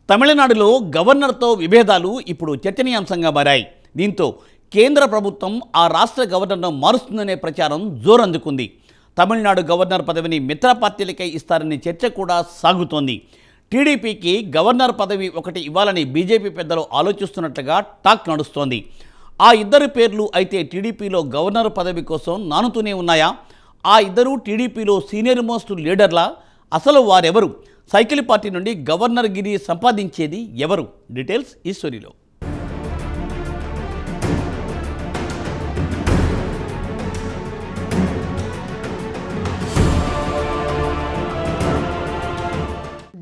తమిళనాడులో గవర్నర్తో విభేదాలు ఇప్పుడు చర్చనీయాంశంగా మారాయి. దీంతో కేంద్ర ప్రభుత్వం ఆ రాష్ట్ర గవర్నర్ను మారుస్తుందనే ప్రచారం జోరందుకుంది. తమిళనాడు గవర్నర్ పదవిని మిత్ర పార్టీలకే ఇస్తారనే చర్చ కూడా సాగుతోంది. టీడీపీకి గవర్నర్ పదవి ఒకటి ఇవ్వాలని బీజేపీ పెద్దలు ఆలోచిస్తున్నట్లుగా టాక్ నడుస్తోంది. ఆ ఇద్దరు పేర్లు అయితే టీడీపీలో గవర్నర్ పదవి కోసం నానుతూనే ఉన్నాయా? ఆ ఇద్దరు టీడీపీలో సీనియర్ మోస్ట్ లీడర్లా? అసలు వారెవరు? సైకిల్ పార్టీ నుండి గవర్నర్ గిరి సంపాదించేది ఎవరు? డీటెయిల్స్ ఈ స్టోరీలో.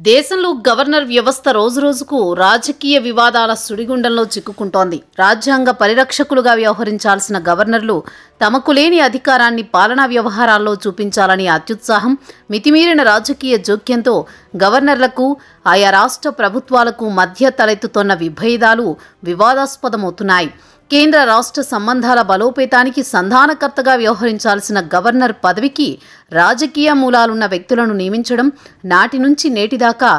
దేశంలో గవర్నర్ వ్యవస్థ రోజురోజుకు రాజకీయ వివాదాల సుడిగుండంలో చిక్కుకుంటోంది. రాజ్యాంగ పరిరక్షకులుగా వ్యవహరించాల్సిన గవర్నర్లు తమకు లేని అధికారాన్ని పాలనా వ్యవహారాల్లో చూపించాలని అత్యుత్సాహం, మితిమీరిన రాజకీయ జోక్యంతో గవర్నర్లకు, ఆయా రాష్ట్ర ప్రభుత్వాలకు మధ్య తలెత్తుతోన్న విభేదాలు వివాదాస్పదమవుతున్నాయి. కేంద్ర రాష్ట్ర సంబంధాల బలోపేతానికి సంధానకర్తగా వ్యవహరించాల్సిన గవర్నర్ పదవికి రాజకీయ మూలాలున్న వ్యక్తులను నియమించడం నాటి నుంచి నేటిదాకా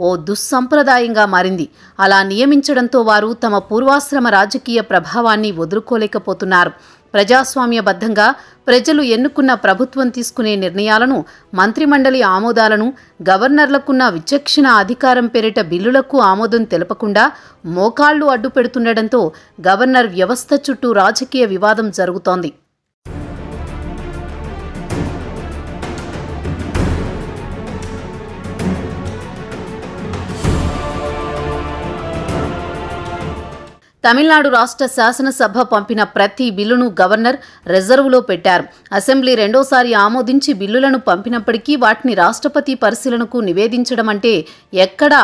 ఓ దుస్సంప్రదాయంగా మారింది. అలా నియమించడంతో వారు తమ పూర్వాశ్రమ రాజకీయ ప్రభావాన్ని వదులుకోలేకపోతున్నారు. ప్రజాస్వామ్యబద్ధంగా ప్రజలు ఎన్నుకున్న ప్రభుత్వం తీసుకునే నిర్ణయాలను, మంత్రిమండలి ఆమోదాలను, గవర్నర్లకున్న విచక్షణ అధికారం పేరిట బిల్లులకు ఆమోదం తెలపకుండా మోకాళ్లు అడ్డుపెడుతుండటంతో గవర్నర్ వ్యవస్థ చుట్టూ రాజకీయ వివాదం జరుగుతోంది. తమిళనాడు రాష్ట్ర శాసనసభ పంపిన ప్రతి బిల్లును గవర్నర్ రిజర్వులో పెట్టారు. అసెంబ్లీ రెండోసారి ఆమోదించి బిల్లులను పంపినప్పటికీ వాటిని రాష్ట్రపతి పరిశీలనకు నివేదించడం అంటే ఎక్కడా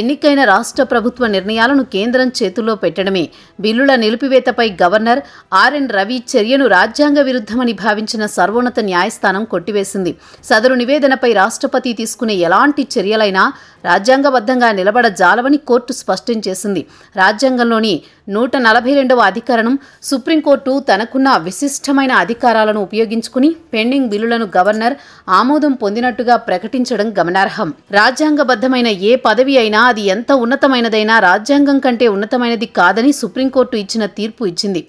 ఎన్నికైన రాష్ట్ర ప్రభుత్వ నిర్ణయాలను కేంద్రం చేతుల్లో పెట్టడమే. బిల్లుల నిలిపివేతపై గవర్నర్ ఆర్ఎన్ రవి చర్యను రాజ్యాంగ విరుద్ధమని భావించిన సర్వోన్నత న్యాయస్థానం కొట్టివేసింది. సదరు నివేదనపై రాష్ట్రపతి తీసుకునే ఎలాంటి చర్యలైనా రాజ్యాంగబద్ధంగా నిలబడజాలవని కోర్టు స్పష్టం చేసింది. రాజ్యాంగంలోని 142వ అధికరణం సుప్రీంకోర్టు తనకున్న విశిష్టమైన అధికారాలను ఉపయోగించుకుని పెండింగ్ బిల్లులను గవర్నర్ ఆమోదం పొందినట్టుగా ప్రకటించడం గమనార్హం. రాజ్యాంగబద్ధమైన ఏ పదవి అయినా అది ఎంత ఉన్నతమైనదైనా రాజ్యాంగం కంటే ఉన్నతమైనది కాదని సుప్రీంకోర్టు ఇచ్చిన తీర్పు ఇచ్చింది.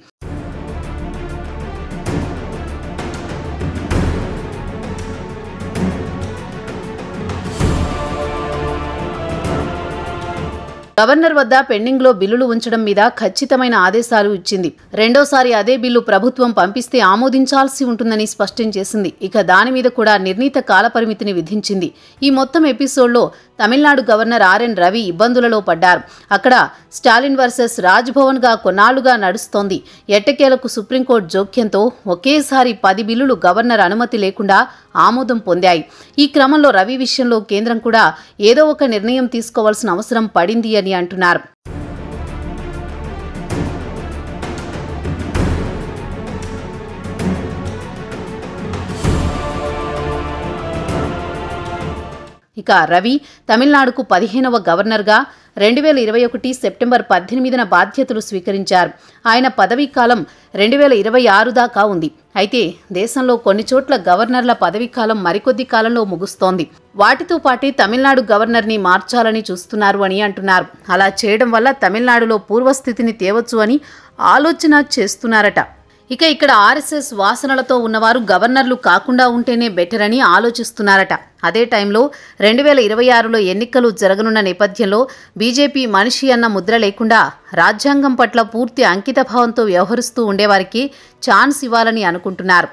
గవర్నర్ వద్ద పెండింగ్లో బిల్లులు ఉంచడం మీద ఖచ్చితమైన ఆదేశాలు ఇచ్చింది. రెండోసారి అదే బిల్లు ప్రభుత్వం పంపిస్తే ఆమోదించాల్సి ఉంటుందని స్పష్టం చేసింది. ఇక దాని మీద కూడా నిర్ణీత కాలపరిమితిని విధించింది. ఈ మొత్తం ఎపిసోడ్లో తమిళనాడు గవర్నర్ ఆర్ఎన్ రవి ఇబ్బందులలో పడ్డారు. అక్కడ స్టాలిన్ వర్సెస్ రాజ్భవన్గా కొన్నాళ్లుగా నడుస్తోంది. ఎట్టకేలకు సుప్రీంకోర్టు జోక్యంతో ఒకేసారి 10 బిల్లులు గవర్నర్ అనుమతి లేకుండా ఆమోదం పొందాయి. ఈ క్రమంలో రవి విషయంలో కేంద్రం కూడా ఏదో ఒక నిర్ణయం తీసుకోవాల్సిన అవసరం పడింది అని అంటున్నారు. ఇక రవి తమిళనాడుకు 15వ గవర్నర్గా 2021 సెప్టెంబర్ 18న బాధ్యతలు స్వీకరించారు. ఆయన పదవీకాలం 2026 దాకా ఉంది. అయితే దేశంలో కొన్ని చోట్ల గవర్నర్ల పదవీకాలం మరికొద్ది కాలంలో ముగుస్తోంది. వాటితో పాటే తమిళనాడు గవర్నర్ని మార్చాలని చూస్తున్నారు అని అంటున్నారు. అలా చేయడం వల్ల తమిళనాడులో పూర్వస్థితిని తేవచ్చు అని ఆలోచన చేస్తున్నారట. ఇక ఇక్కడ ఆర్ఎస్ఎస్ వాసనలతో ఉన్నవారు గవర్నర్లు కాకుండా ఉంటేనే బెటర్ అని ఆలోచిస్తున్నారట. అదే టైంలో 2026లో ఎన్నికలు జరగనున్న నేపథ్యంలో బీజేపీ మనిషి అన్న ముద్ర లేకుండా రాజ్యాంగం పట్ల పూర్తి అంకితభావంతో వ్యవహరిస్తూ ఉండేవారికి ఛాన్స్ ఇవ్వాలని అనుకుంటున్నారు.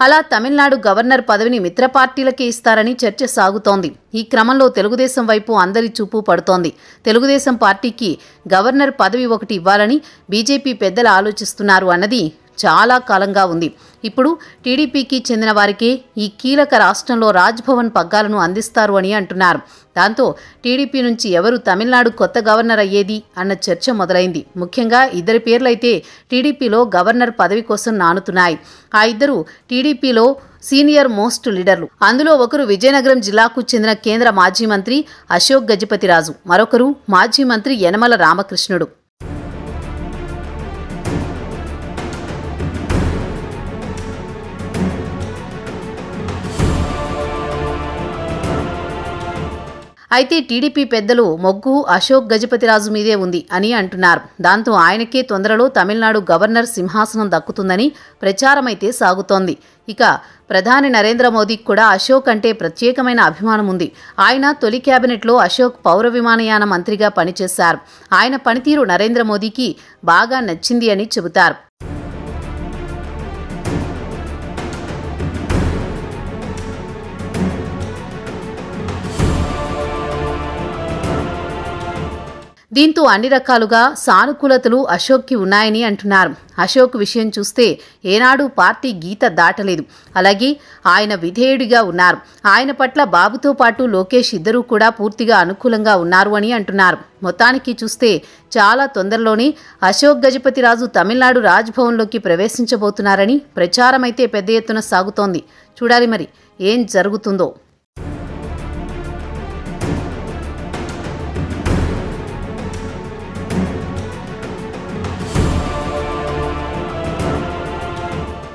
అలా తమిళనాడు గవర్నర్ పదవిని మిత్ర పార్టీలకే ఇస్తారని చర్చ సాగుతోంది. ఈ క్రమంలో తెలుగుదేశం వైపు అందరి చూపు పడుతోంది. తెలుగుదేశం పార్టీకి గవర్నర్ పదవి ఒకటి ఇవ్వాలని బీజేపీ పెద్దలు ఆలోచిస్తున్నారు అన్నది చాలా కాలంగా ఉంది. ఇప్పుడు టీడీపీకి చెందిన వారికే ఈ కీలక రాష్ట్రంలో రాజ్భవన్ పగ్గాలను అందిస్తారు అని అంటున్నారు. దాంతో టీడీపీ నుంచి ఎవరు తమిళనాడు కొత్త గవర్నర్ అయ్యేది అన్న చర్చ మొదలైంది. ముఖ్యంగా ఇద్దరి పేర్లైతే టీడీపీలో గవర్నర్ పదవి కోసం నానుతున్నాయి. ఆ ఇద్దరు టీడీపీలో సీనియర్ మోస్ట్ లీడర్లు. అందులో ఒకరు విజయనగరం జిల్లాకు చెందిన కేంద్ర మాజీ మంత్రి అశోక్ గజపతిరాజు, మరొకరు మాజీ మంత్రి యనమల రామకృష్ణుడు. అయితే టీడీపీ పెద్దలు మొగ్గు అశోక్ గజపతిరాజు మీదే ఉంది అని అంటున్నారు. దాంతో ఆయనకే తొందరలో తమిళనాడు గవర్నర్ సింహాసనం దక్కుతుందని ప్రచారమైతే సాగుతోంది. ఇక ప్రధాని నరేంద్ర మోదీకి కూడా అశోక్ అంటే ప్రత్యేకమైన అభిమానం ఉంది. ఆయన తొలి కేబినెట్లో అశోక్ పౌర విమానయాన మంత్రిగా పనిచేశారు. ఆయన పనితీరు నరేంద్ర మోదీకి బాగా నచ్చింది అని చెబుతారు. దీంతో అన్ని రకాలుగా సానుకూలతలు అశోక్కి ఉన్నాయని అంటున్నారు. అశోక్ విషయం చూస్తే ఏనాడు పార్టీ గీత దాటలేదు. అలాగే ఆయన విధేయుడిగా ఉన్నారు. ఆయన పట్ల బాబుతో పాటు లోకేష్ ఇద్దరూ కూడా పూర్తిగా అనుకూలంగా ఉన్నారు అని అంటున్నారు. మొత్తానికి చూస్తే చాలా తొందరలోనే అశోక్ గజపతిరాజు తమిళనాడు రాజ్భవన్లోకి ప్రవేశించబోతున్నారని ప్రచారమైతే పెద్ద ఎత్తున సాగుతోంది. చూడాలి మరి ఏం జరుగుతుందో.